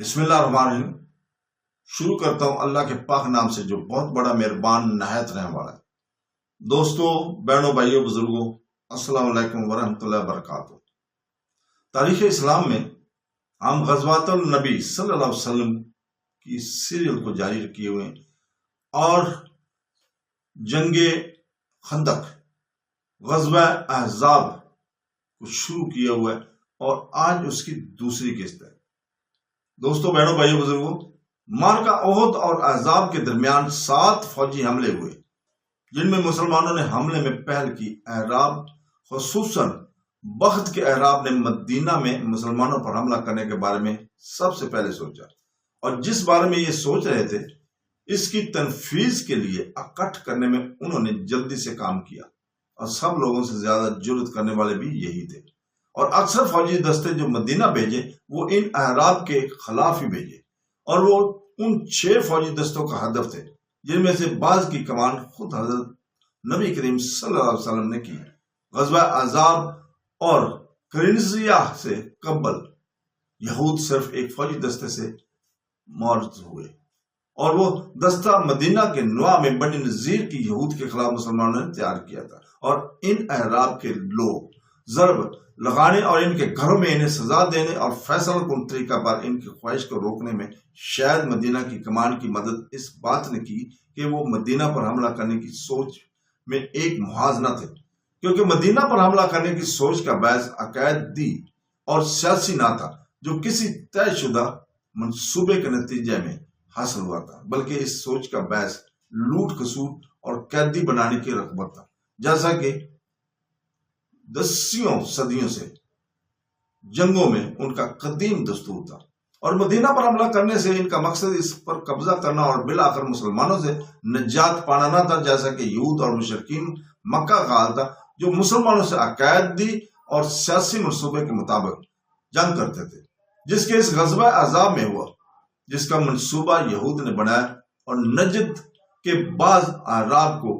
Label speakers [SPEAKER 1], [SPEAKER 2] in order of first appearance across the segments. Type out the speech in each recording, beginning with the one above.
[SPEAKER 1] بسم اللہ الرحمن الرحیم۔ شروع کرتا ہوں اللہ کے پاک نام سے جو بہت بڑا مہربان نہایت رحم والا ہے۔ دوستو، بہنوں، بھائیوں، بزرگوں، السلام علیکم ورحمۃ اللہ وبرکاتہ۔ تاریخ اسلام میں ہم غزوات النبی صلی اللہ علیہ وسلم کی سیریل کو جاری کیے ہوئے ہیں اور جنگ خندق، غزوہ احزاب کو شروع کیا ہوا ہے اور آج اس کی دوسری قسط ہے۔ دوستو، بہنوں، بھائیوں، بزرگوں، معرکہ احد اور احزاب کے درمیان 7 فوجی حملے ہوئے جن میں مسلمانوں نے حملے میں پہل کی۔ اعراب، خصوصاً بخت کے اعراب نے مدینہ میں مسلمانوں پر حملہ کرنے کے بارے میں سب سے پہلے سوچا، اور جس بارے میں یہ سوچ رہے تھے اس کی تنفیذ کے لیے اکٹھ کرنے میں انہوں نے جلدی سے کام کیا، اور سب لوگوں سے زیادہ جرأت کرنے والے بھی یہی تھے۔ اور اکثر فوجی دستے جو مدینہ بھیجے وہ ان اعراب کے خلاف ہی بھیجے، اور وہ ان 6 فوجی دستوں کا ہدف تھے جن میں سے بعض کی کمان خود حضرت نبی کریم صلی اللہ علیہ وسلم نے کی۔ غزوہ احزاب اور قرنزیہ سے قبل یہود صرف ایک فوجی دستے سے معرض ہوئے، اور وہ دستہ مدینہ کے نواح میں بنی نذیر کی یہود کے خلاف مسلمانوں نے تیار کیا تھا، اور ان اعراب کے لوگ ضرب لگانے اور ان کے گھروں میں انہیں سزا دینے اور فیصلہ کن طریقہ پر ان کی خواہش کو روکنے میں شاید مدینہ کی کمان کی مدد اس بات نے کی کہ وہ مدینہ پر حملہ کرنے کی سوچ میں ایک محاذ نہ تھے، کیونکہ مدینہ پر حملہ کرنے کی سوچ کا باعث عقائدی اور سیاسی نہ تھا جو کسی طے شدہ منصوبے کے نتیجے میں حاصل ہوا تھا، بلکہ اس سوچ کا باعث لوٹ کھسوٹ اور قیدی بنانے کی رغبت تھا، جیسا کہ 10 صدیوں سے جنگوں میں ان کا قدیم دستور تھا۔ اور مدینہ پر حملہ کرنے سے ان کا مقصد اس پر قبضہ کرنا اور بالآخر مسلمانوں سے نجات پانا نہ تھا، جیسا کہ یہود اور مشرکین مکہ کا حال تھا جو مسلمانوں سے عقائدی اور سیاسی منصوبے کے مطابق جنگ کرتے تھے، جس کے اس غزوہ احزاب میں ہوا، جس کا منصوبہ یہود نے بنایا اور نجد کے بعض اعراب کو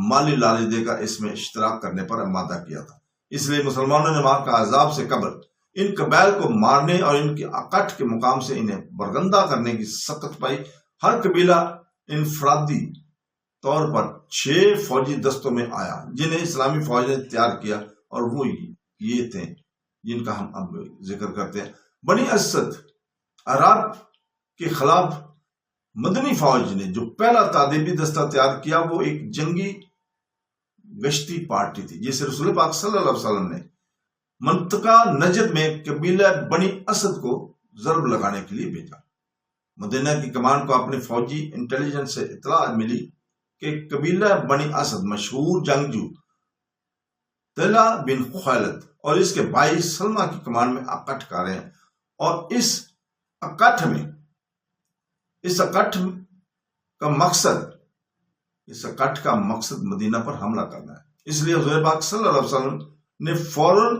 [SPEAKER 1] مالی لالچ دے کر اس میں اشتراک کرنے پر آمادہ کیا تھا۔ اس لیے مسلمانوں نے معرکہ احزاب سے قبل ان قبائل کو مارنے اور ان کی اکٹھ کے مقام سے انہیں برگندہ کرنے کی سخت پائی۔ ہر قبیلہ انفرادی طور پر 6 فوجی دستوں میں آیا جنہیں اسلامی فوج نے تیار کیا، اور وہ یہ تھے جن کا ہم اب ذکر کرتے ہیں۔ بنی اسد عرب کے خلاف مدنی فوج نے جو پہلا تادیبی دستہ تیار کیا وہ ایک جنگی گشتی پارٹی تھی جسے رسول پاک صلی اللہ علیہ وسلم نے منطقہ نجد میں قبیلہ بنی اسد کو ضرب لگانے کے لیے بھیجا۔ مدینہ کی کمان کو اپنی فوجی انٹیلیجنس سے اطلاع ملی کہ قبیلہ بنی اسد مشہور جنگجو طلحہ بن خویلد اور اس کے بھائی سلمہ کی کمان میں اکٹھ کر رہے ہیں، اور اس اکٹھ کا مقصد مدینہ پر حملہ کرنا ہے۔ اس لیے حضور پاک صلی اللہ علیہ وسلم نے فوراً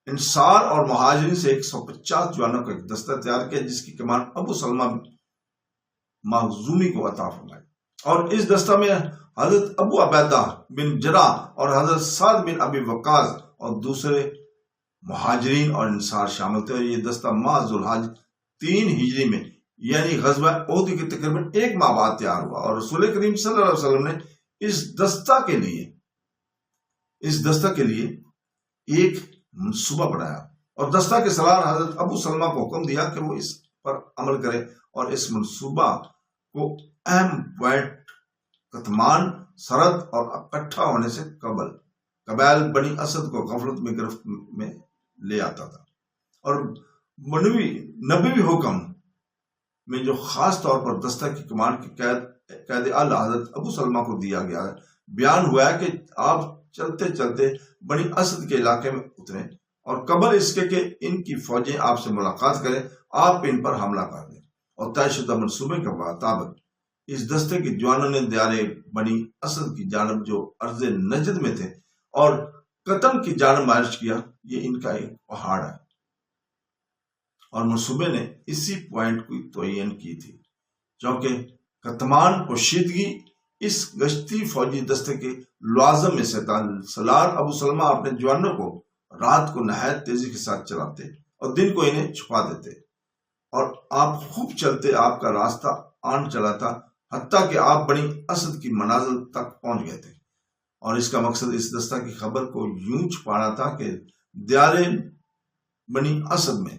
[SPEAKER 1] انصار اور مہاجرین سے 150 جوانوں کا ایک دستہ تیار کیا جس کی کمان ابو سلمہ مخزومی کو عطا فرمائی، اور اس دستہ میں حضرت ابو عبیدہ بن جراح اور حضرت سعد بن ابی وقاص اور دوسرے مہاجرین اور انصار شامل تھے، اور یہ دستہ ماہ ذوالحج 3 ہجری میں یعنی غزوہ احد کے تقریباً 1 ماہ بعد تیار ہوا، اور رسول کریم صلی اللہ علیہ وسلم نے اس دستہ کے لیے ایک منصوبہ بنایا، اور دستہ کے سالار حضرت ابو سلمہ کو حکم دیا کہ وہ اس پر عمل کرے، اور اس منصوبہ کو اہم پوائنٹ کتمان، سرحد اور اکٹھا ہونے سے قبل قبائل بنی اسد کو غفلت میں گرفت میں لے آتا تھا، اور نبوی حکم میں جو خاص طور پر دستہ کی کمان کی قید اعلیٰ حضرت ابو سلمہ کو دیا گیا ہے، بیان ہوا ہے کہ آپ چلتے چلتے بنی اسد کے علاقے میں اتریں، اور قبل اس کے کہ ان کی فوجیں آپ سے ملاقات کریں آپ ان پر حملہ کر دیں، اور طے شدہ منصوبے کے مطابق اس دستے کے جوانوں نے دیار بنی اسد کی جانب جو ارض نجد میں تھے اور قتل کی جانب مارچ کیا۔ یہ ان کا ایک پہاڑ ہے، اور منصوبے نے اسی پوائنٹ کو تعین کی تھی، چونکہ کتمان پوشیدگی اس گشتی فوجی دستے کے لوازم میں سے تھا۔ سالار ابو سلمہ اپنے جوانوں کو رات کو نہایت تیزی کے ساتھ چلاتے اور دن کو انہیں چھپا دیتے۔ اور آپ خوب چلتے آپ کا راستہ آن چلا تھا، حتیٰ کہ آپ بنی اسد کی منازل تک پہنچ گئے تھے۔ اور اس کا مقصد اس دستہ کی خبر کو یوں چھپانا تھا کہ دیار بنی اسد میں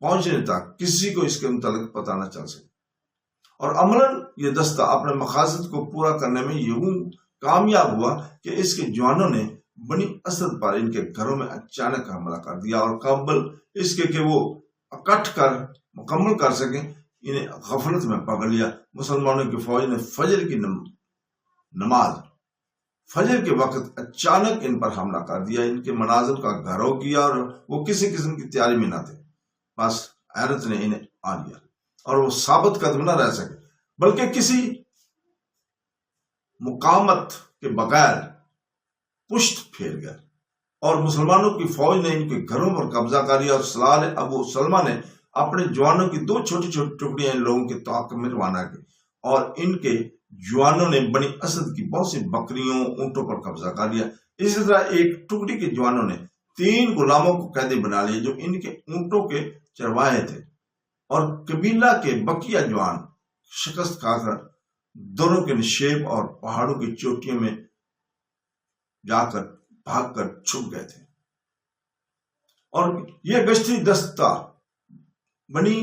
[SPEAKER 1] پہنچنے تک کسی کو اس کے متعلق پتہ نہ چل سکے۔ اور عملاً یہ دستہ اپنے مقاصد کو پورا کرنے میں یوں کامیاب ہوا کہ اس کے جوانوں نے بنی اسد پر ان کے گھروں میں اچانک حملہ کر دیا، اور قبل اس کے کہ وہ اکٹھ کر مکمل کر سکیں انہیں غفلت میں پکڑ لیا۔ مسلمانوں کی فوج نے فجر کی نماز فجر کے وقت اچانک ان پر حملہ کر دیا، ان کے منازل کا گھرو کیا، اور وہ کسی قسم کی تیاری میں نہ تھے۔ بس حیرت نے انہیں آ لیا اور وہ ثابت قدم نہ رہ سکے، بلکہ کسی مقاومت کے بغیر پشت پھیر گئے، اور مسلمانوں کی فوج نے ان کے گھروں پر قبضہ کر لیا، اور سلار ابو سلمہ نے اپنے جوانوں کی 2 چھوٹی چھوٹی ٹکڑیاں ان لوگوں کے تعاقب میں روانہ کی، اور ان کے جوانوں نے بنی اسد کی بہت سی بکریوں اونٹوں پر قبضہ کر لیا۔ اسی طرح ایک ٹکڑی کے جوانوں نے 3 غلاموں کو قیدی بنا لیا جو ان کے اونٹوں کے چرواہے تھے، اور قبیلہ کے بقیہ جوان شکست کھا کر دروں کے نشیب اور پہاڑوں کی چوٹیوں میں جا کر بھاگ کر چھپ گئے تھے۔ اور یہ گشتی دستہ بنی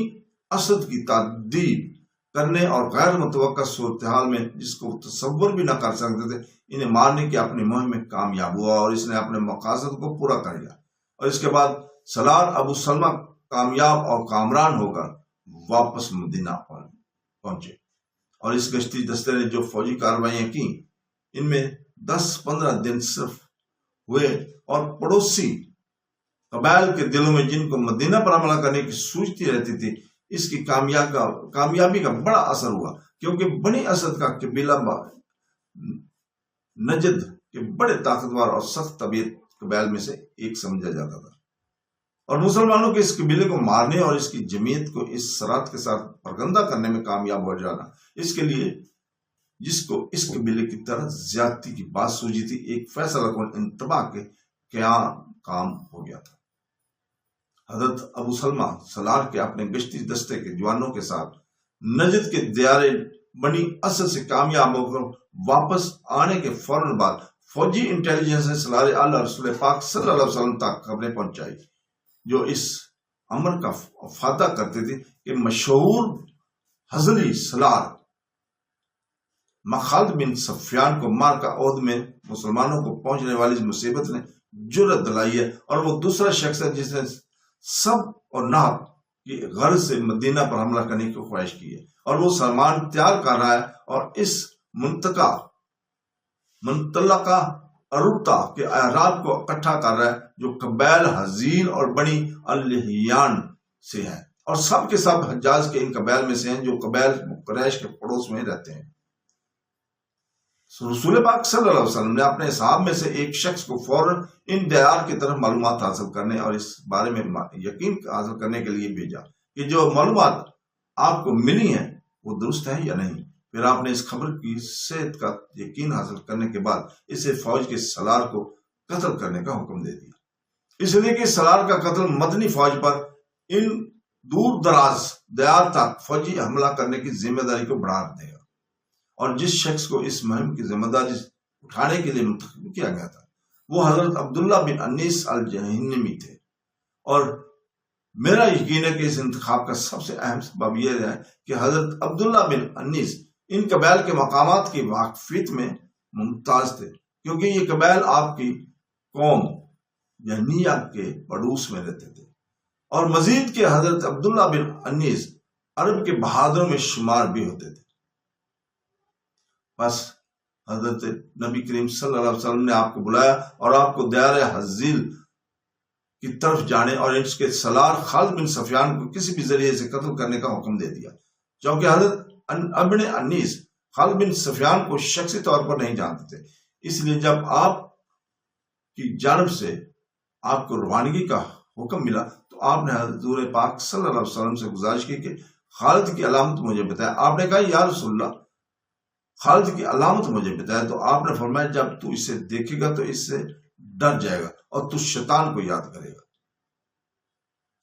[SPEAKER 1] اسد کی تعدیب کرنے اور غیر متوقع صورتحال میں، جس کو تصور بھی نہ کر سکتے تھے، انہیں مارنے کی اپنی مہم میں کامیاب ہوا، اور اس نے اپنے مقاصد کو پورا کر لیا۔ اور اس کے بعد سلار ابو سلمہ کامیاب اور کامران ہو کر واپس مدینہ پہنچے، اور اس گشتی دستے نے جو فوجی کارروائیاں کی ان میں 10-15 دن صرف ہوئے، اور پڑوسی قبائل کے دلوں میں جن کو مدینہ پر حملہ کرنے کی سوچتی رہتی تھی، اس کی کامیابی کا بڑا اثر ہوا، کیونکہ بنی اسد کا قبیلہ نجد کے بڑے طاقتور اور سخت طبیعت قبائل میں سے ایک سمجھا جاتا تھا، اور مسلمانوں کے اس قبیلے کو مارنے اور اس کی جمعیت کو اس سرات کے ساتھ پرگندہ کرنے میں کامیاب ہو جانا، اس کے لیے جس کو اس قبیلے کی طرح زیادتی کی بات سوچی تھی، ایک فیصلہ کن انتباہ کے کام ہو گیا تھا۔ حضرت ابو سلمہ سلار کے اپنے گشتی دستے کے جوانوں کے ساتھ نجد کے دیار بنی اسد سے کامیاب ہو کر واپس آنے کے فوراً بعد فوجی انٹیلیجنس نے سلار اعلی رسول پاک صلی اللہ علیہ وسلم تک خبریں پہنچائی، جو اس امر کا افادہ کرتے تھے کہ مشہور ہزلی سلار خالد بن سفیان کو مار کا عہد میں مسلمانوں کو پہنچنے والی اس مصیبت نے جرأت دلائی ہے، اور وہ دوسرا شخص ہے جس نے سب اور نہب کی غرض سے مدینہ پر حملہ کرنے کی خواہش کی ہے، اور وہ سامان تیار کر رہا ہے اور اس منطلقہ ارتا کے اعراب کو اکٹھا کر رہا ہے جو قبائل حزیل اور بنی الہیان سے ہیں، اور سب کے سب حجاز کے ان قبائل میں سے ہیں جو قبائل قریش کے پڑوس میں رہتے ہیں۔ رسول پاک صلی اللہ علیہ وسلم نے اپنے اصحاب میں سے ایک شخص کو فوراً ان دیار کی طرف معلومات حاصل کرنے اور اس بارے میں یقین حاصل کرنے کے لیے بھیجا کہ جو معلومات آپ کو ملی ہیں وہ درست ہے یا نہیں۔ پھر آپ نے اس خبر کی صحت کا یقین حاصل کرنے کے بعد اسے فوج کے سلار کو قتل کرنے کا حکم دے دیا، اس لیے کہ سلار کا قتل مدنی فوج پر ان دور دراز دیار تک فوجی حملہ کرنے کی ذمہ داری کو بڑھا دے گا، اور جس شخص کو اس مہم کی ذمہ داری اٹھانے کے لیے منتخب کیا گیا تھا وہ حضرت عبداللہ بن انیس الجہنمی تھے، اور میرا یقین ہے کہ اس انتخاب کا سب سے اہم سبب یہ ہے کہ حضرت عبداللہ بن انیس ان قبائل کے مقامات کی واقفیت میں ممتاز تھے، کیونکہ یہ قبائل آپ کی قوم جہنیہ کے پڑوس میں رہتے تھے، اور مزید کہ حضرت عبداللہ بن انیس عرب کے بہادروں میں شمار بھی ہوتے تھے۔ بس حضرت نبی کریم صلی اللہ علیہ وسلم نے آپ کو بلایا اور آپ کو دیار حزیل کی طرف جانے اور اس کے سلار خالد بن سفیان کو کسی بھی ذریعے سے قتل کرنے کا حکم دے دیا، چونکہ حضرت ابن انیس خالد بن سفیان کو شخصی طور پر نہیں جانتے تھے، اس لیے جب آپ کی جانب سے آپ کو روانگی کا حکم ملا تو آپ نے حضور پاک صلی اللہ علیہ وسلم سے گزارش کی کہ خالد کی علامت مجھے بتایا۔ آپ نے کہا یا رسول اللہ خالد کی علامت مجھے بتایا، تو آپ نے فرمایا جب تو اسے دیکھے گا تو اس سے ڈر جائے گا اور تو شیطان کو یاد کرے گا۔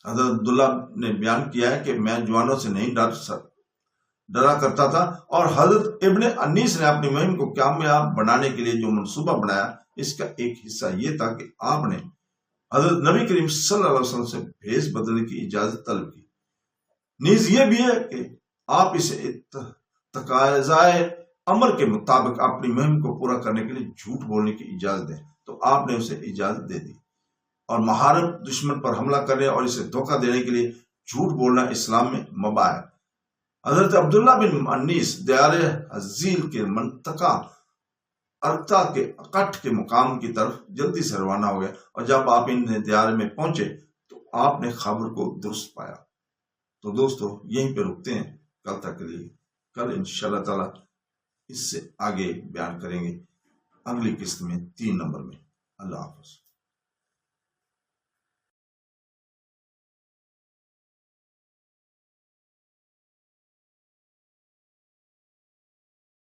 [SPEAKER 1] حضرت عبداللہ نے بیان کیا ہے کہ میں جوانوں سے نہیں ڈرا کرتا تھا، اور حضرت ابن انیس نے اپنی مہم کو کامیاب بنانے کے لیے جو منصوبہ بنایا، اس کا ایک حصہ یہ تھا کہ آپ نے حضرت نبی کریم صلی اللہ علیہ وسلم سے بھیس بدلنے کی اجازت طلب کی۔ نیز یہ بھی ہے کہ آپ اسے تقاضائے امر کے مطابق اپنی مہم کو پورا کرنے کے لیے جھوٹ بولنے کی اجازت دیں، تو آپ نے اسے اجازت دے دی۔ اور محارم دشمن پر حملہ کرنے اور اسے دھوکہ دینے کے لیے جھوٹ بولنا اسلام میں مباح ہے۔ حضرت عبداللہ بن انیس دیار حزیل کے منطقہ ارتا کے اکٹھ کے مقام کی طرف جلدی سے روانہ ہو گئے، اور جب آپ ان دیار میں پہنچے تو آپ نے خبر کو درست پایا۔ تو دوستو یہیں پہ رکتے ہیں کل تک کے لیے، کل انشاءاللہ تعالی اس سے آگے بیان کریں گے اگلی قسط میں 3 نمبر میں۔ اللہ حافظ۔